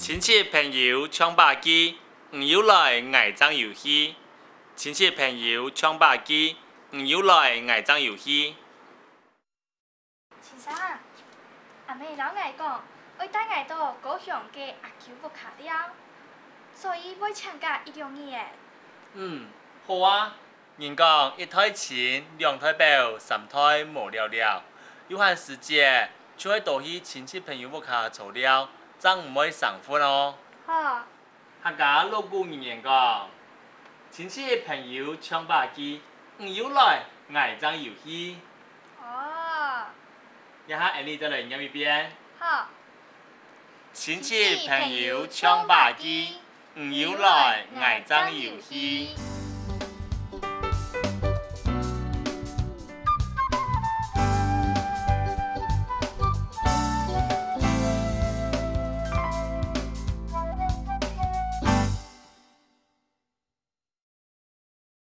亲戚朋友唱把锯，你有来𠊎正有去。亲戚朋友唱把锯，你有来𠊎正有去。先生，阿妹老爱讲，要带爱到高雄嘅阿舅屋卡了，所以要请假1、2日诶。好啊。人讲一台亲，2台表，3台无了了。有限时节，就会多去亲戚朋友屋卡做了，才唔会生分哦。好。客家老古语言讲，亲戚朋友唱把锯，你有来𠊎正有去。哦。一下安利再来念一遍。好。亲戚朋友唱把锯，你有来𠊎正有去。